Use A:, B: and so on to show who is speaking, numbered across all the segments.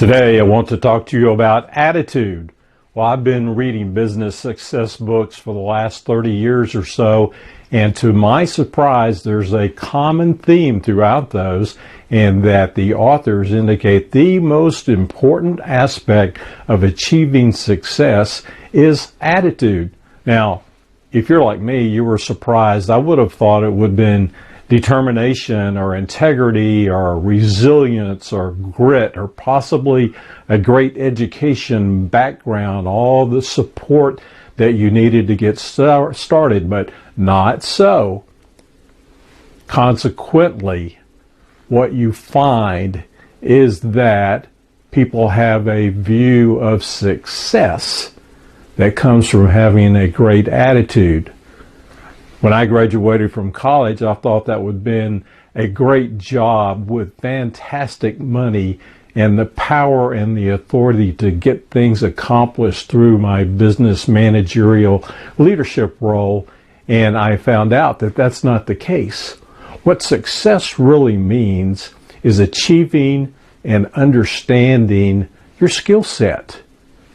A: Today, I want to talk to you about attitude. Well, I've been reading business success books for the last 30 years or so, and to my surprise, there's a common theme throughout those, and that the authors indicate the most important aspect of achieving success is attitude. Now, if you're like me, you were surprised. I would have thought it would have been determination or integrity or resilience or grit or possibly a great education background, all the support that you needed to get started, but not so. Consequently, what you find is that people have a view of success that comes from having a great attitude. When I graduated from college, I thought that would have been a great job with fantastic money and the power and the authority to get things accomplished through my business managerial leadership role. And I found out that that's not the case. What success really means is achieving and understanding your skill set,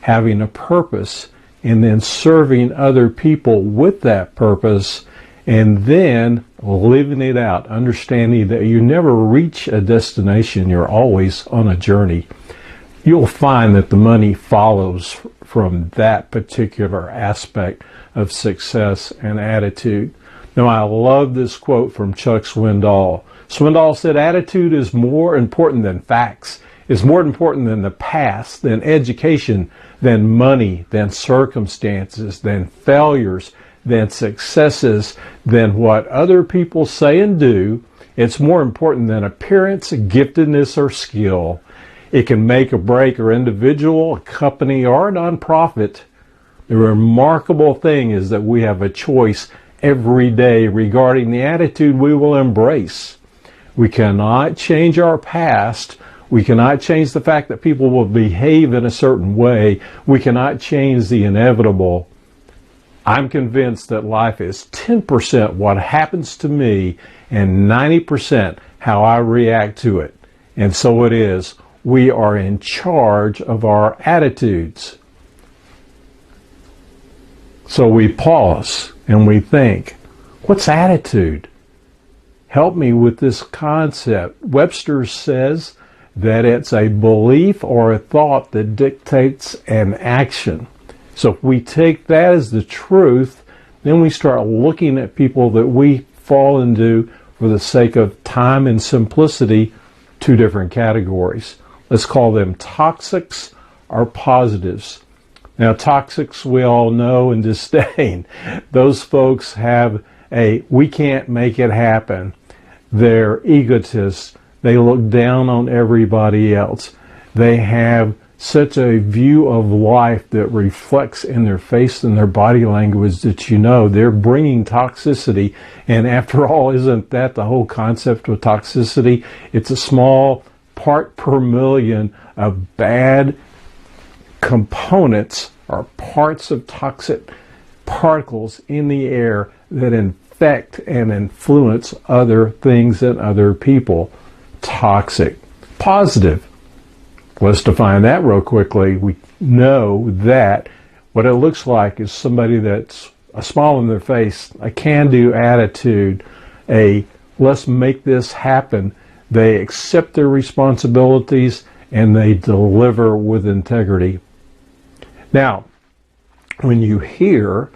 A: having a purpose, and then serving other people with that purpose, and then living it out, understanding that you never reach a destination, you're always on a journey. You'll find that the money follows from that particular aspect of success and attitude. Now, I love this quote from Chuck Swindoll. Swindoll said, "Attitude is more important than facts. It's more important than the past, than education, than money, than circumstances, than failures, than successes, than what other people say and do. It's more important than appearance, giftedness, or skill. It can make or break an individual, a company, or a nonprofit. The remarkable thing is that we have a choice every day regarding the attitude we will embrace. We cannot change our past. We cannot change the fact that people will behave in a certain way. We cannot change the inevitable. I'm convinced that life is 10% what happens to me and 90% how I react to it. And so it is. We are in charge of our attitudes." So we pause and we think, what's attitude? Help me with this concept. Webster says that it's a belief or a thought that dictates an action. So if we take that as the truth, then we start looking at people that we fall into, for the sake of time and simplicity, two different categories. Let's call them toxics or positives. Now, toxics we all know and disdain. Those folks have a "we can't make it happen." They're egotists. They look down on everybody else. They have such a view of life that reflects in their face and their body language that you know they're bringing toxicity. And after all, isn't that the whole concept of toxicity? It's a small part per million of bad components or parts of toxic particles in the air that infect and influence other things and other people. Toxic. Positive. Let's define that real quickly. We know that what it looks like is somebody that's a smile on their face, a can-do attitude, a let's make this happen. They accept their responsibilities and they deliver with integrity. Now, when you hear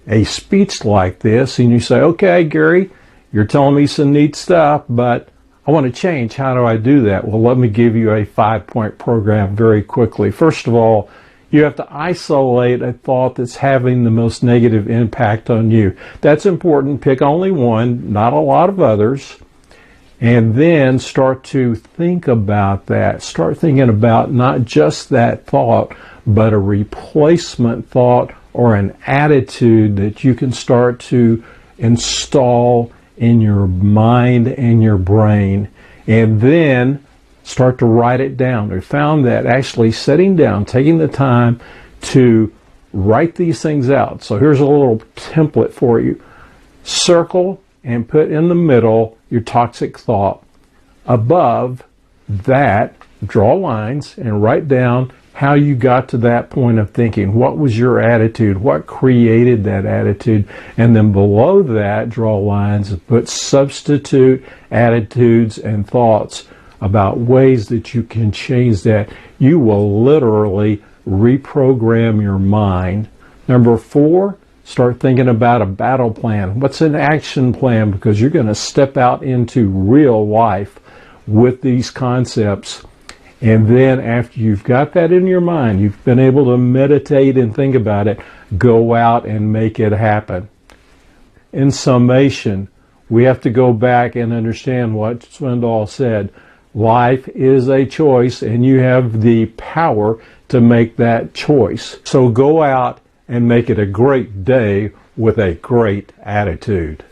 A: a speech like this and you say, "Okay, Gary, you're telling me some neat stuff, but I want to change. How do I do that?" Well, let me give you a 5-point program very quickly. First of all, you have to isolate a thought that's having the most negative impact on you. That's important. Pick only one, not a lot of others. And then start to think about that. Start thinking about not just that thought, but a replacement thought or an attitude that you can start to install in your mind and your brain, and then start to write it down. We found that actually sitting down, taking the time to write these things out. So here's a little template for you. Circle and put in the middle your toxic thought. Above that, draw lines and write down how you got to that point of thinking. What was your attitude? What created that attitude? And then below that, draw lines and put substitute attitudes and thoughts about ways that you can change that. You will literally reprogram your mind. Number 4, start thinking about a battle plan. What's an action plan? Because you're going to step out into real life with these concepts. And then after you've got that in your mind, you've been able to meditate and think about it, go out and make it happen. In summation, we have to go back and understand what Swindoll said. Life is a choice, and you have the power to make that choice. So go out and make it a great day with a great attitude.